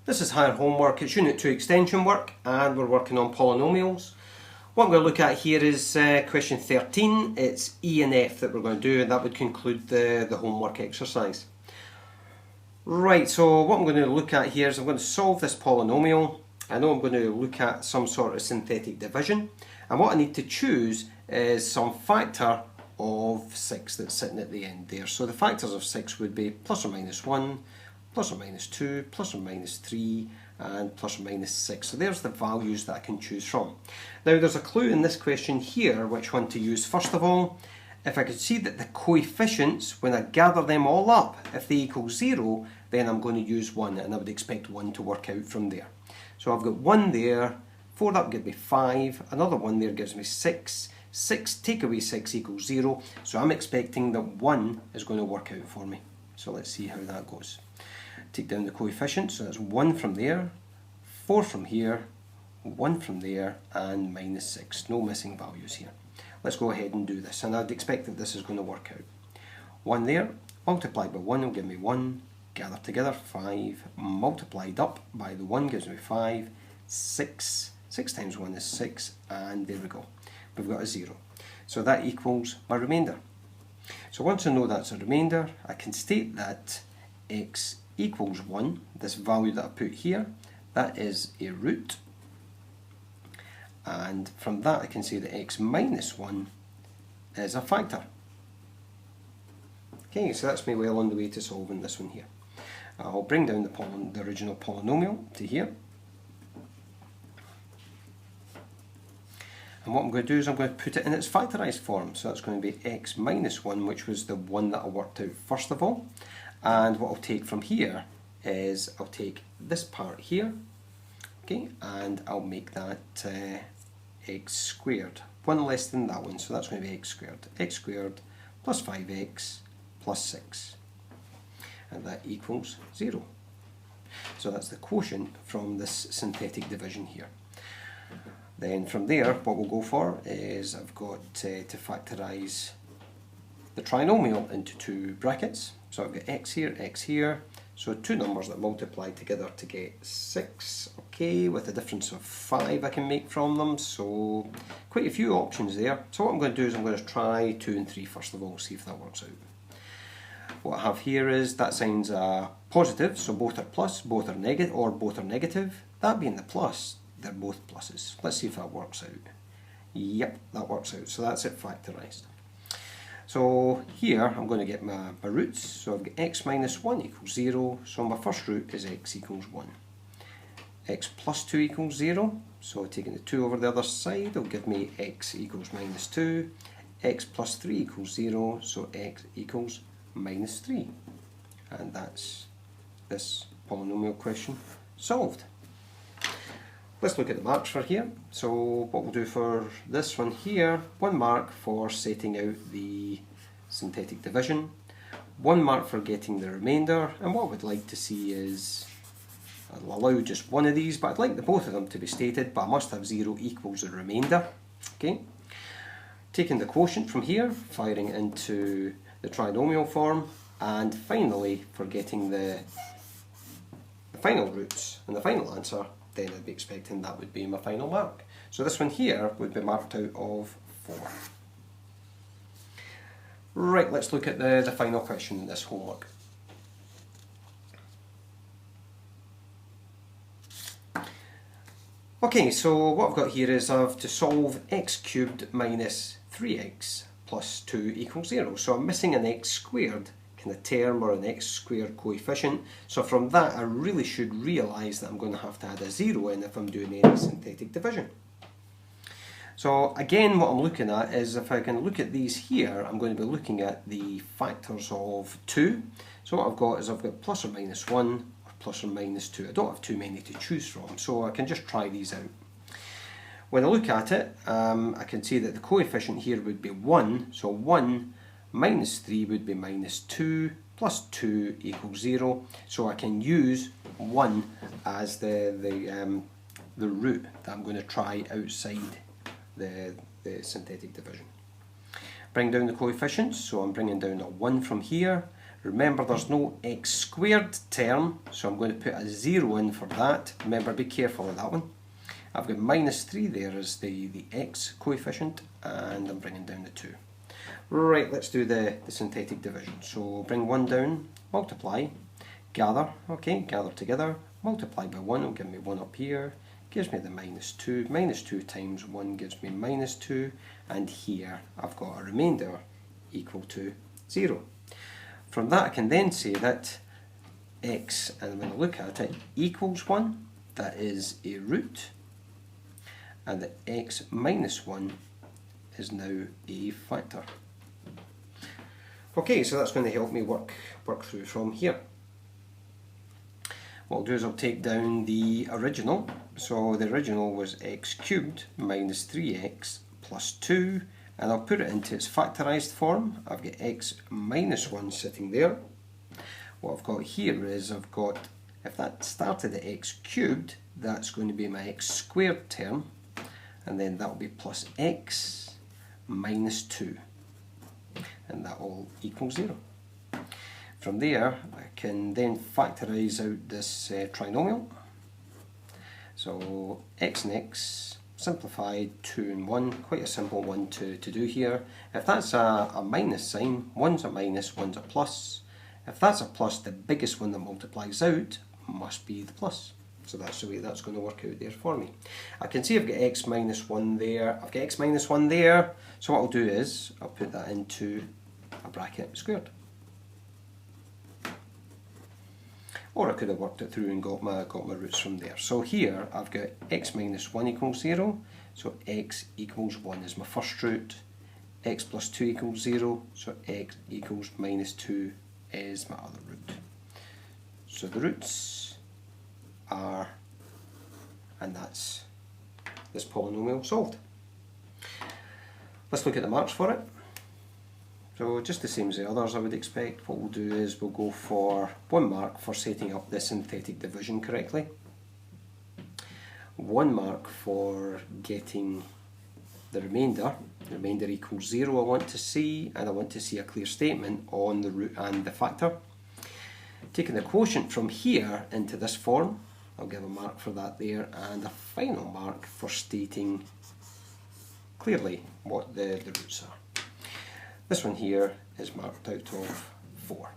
This is higher homework. It's Unit 2 extension work and we're working on polynomials. What I'm going to look at here is question 13. It's E and F that we're going to do, and that would conclude the homework exercise. Right, so what I'm going to look at here is I'm going to solve this polynomial. I know I'm going to look at some sort of synthetic division, and what I need to choose is some factor of 6 that's sitting at the end there. So the factors of 6 would be plus or minus 1, plus or minus 2, plus or minus 3, and plus or minus 6. So there's the values that I can choose from. Now there's a clue in this question here which one to use. First of all, if I could see that the coefficients, when I gather them all up, if they equal 0, then I'm going to use 1, and I would expect 1 to work out from there. So I've got 1 there, 4 that would give me 5, another 1 there gives me 6, 6 take away 6 equals 0, so I'm expecting that 1 is going to work out for me. So let's see how that goes. Take down the coefficients, so that's 1 from there, 4 from here, 1 from there, and minus 6. No missing values here. Let's go ahead and do this, and I'd expect that this is going to work out. 1 there, multiplied by 1 will give me 1, gather together 5, multiplied up by the 1 gives me 5, 6, 6 times 1 is 6, and there we go. We've got a 0. So that equals my remainder. So once I know that's a remainder, I can state that x equals 1, this value that I put here, that is a root, and from that I can say that x minus 1 is a factor. Okay, so that's me well on the way to solving this one here. I'll bring down the original polynomial to here, and what I'm going to do is I'm going to put it in its factorised form. So that's going to be x minus 1, which was the one that I worked out first of all. And what I'll take from here is I'll take this part here, okay, and I'll make that x squared, 1 less than that one, so that's going to be x squared plus 5x plus 6, and that equals 0. So that's the quotient from this synthetic division here. Then from there, what we'll go for is I've got to factorise the trinomial into 2 brackets. So I've got x here, so 2 numbers that multiply together to get 6, okay, with a difference of 5 I can make from them, so quite a few options there. So what I'm going to do is I'm going to try 2 and 3 first of all, see if that works out. What I have here is that sign's a positive, so both are plus, both are negative, or both are negative. That being the plus, they're both pluses. Let's see if that works out. Yep, that works out, so that's it factorised. So here I'm going to get my roots, so I've got x minus 1 equals 0, so my first root is x equals 1. X plus 2 equals 0, so taking the 2 over the other side will give me x equals minus 2. X plus 3 equals 0, so x equals minus 3. And that's this polynomial question solved. Let's look at the marks for here. So what we'll do for this one here, 1 mark for setting out the synthetic division, 1 mark for getting the remainder, and what we'd like to see is, I'll allow just one of these, but I'd like both of them to be stated, but I must have 0 equals the remainder. Okay. Taking the quotient from here, firing it into the trinomial form, and finally for getting the final roots and the final answer, then I'd be expecting that would be my final mark. So this one here would be marked out of 4. Right, let's look at the final question in this homework. Okay, so what I've got here is I have to solve x cubed minus 3x plus 2 equals 0. So I'm missing an x squared kind of term or an x squared coefficient. So from that I really should realise that I'm going to have to add a 0 in if I'm doing any synthetic division. So again, what I'm looking at is if I can look at these here, I'm going to be looking at the factors of 2. So what I've got is I've got plus or minus 1 or plus or minus 2. I don't have too many to choose from, so I can just try these out. When I look at it, I can see that the coefficient here would be 1, so 1 minus 3 would be minus 2, plus 2 equals 0, so I can use 1 as the root that I'm going to try outside the synthetic division. Bring down the coefficients, so I'm bringing down a 1 from here, Remember, there's no x squared term, so I'm going to put a 0 in for that. Remember, be careful of that one. I've got minus 3 there as the x coefficient, and I'm bringing down the 2. Right, let's do the synthetic division. So bring 1 down, multiply, gather, okay, gather together, multiply by 1 will give me 1 up here, gives me the minus 2. Minus 2 times 1 gives me minus 2, and here I've got a remainder equal to 0. From that I can then say that x, and when I look at it, equals 1, that is a root, and that x minus 1 is now a factor. Okay, so that's going to help me work through from here. What I'll do is I'll take down the original. So the original was x cubed minus 3x plus 2, and I'll put it into its factorised form. I've got x minus 1 sitting there. What I've got here is I've got, if that started at x cubed, that's going to be my x squared term, and then that will be plus x minus 2, and that all equals 0. From there I can then factorise out this trinomial. So x and x simplified, 2 and 1, quite a simple one to do here. If that's a minus sign, one's a minus, one's a plus. If that's a plus, the biggest one that multiplies out must be the plus. So that's the way that's going to work out there for me. I can see I've got x minus 1 there, I've got x minus 1 there, so what I'll do is I'll put that into a bracket squared. Or I could have worked it through and got my roots from there. So here I've got x minus 1 equals 0, so x equals 1 is my first root, x plus 2 equals 0, so x equals minus 2 is my other root. So the roots are, and that's this polynomial solved. Let's look at the marks for it. So just the same as the others I would expect, what we'll do is we'll go for 1 mark for setting up the synthetic division correctly, 1 mark for getting the remainder equals 0 I want to see, and I want to see a clear statement on the root and the factor. Taking the quotient from here into this form, I'll give a mark for that there, and a final mark for stating clearly what the roots are. This one here is marked out of 4.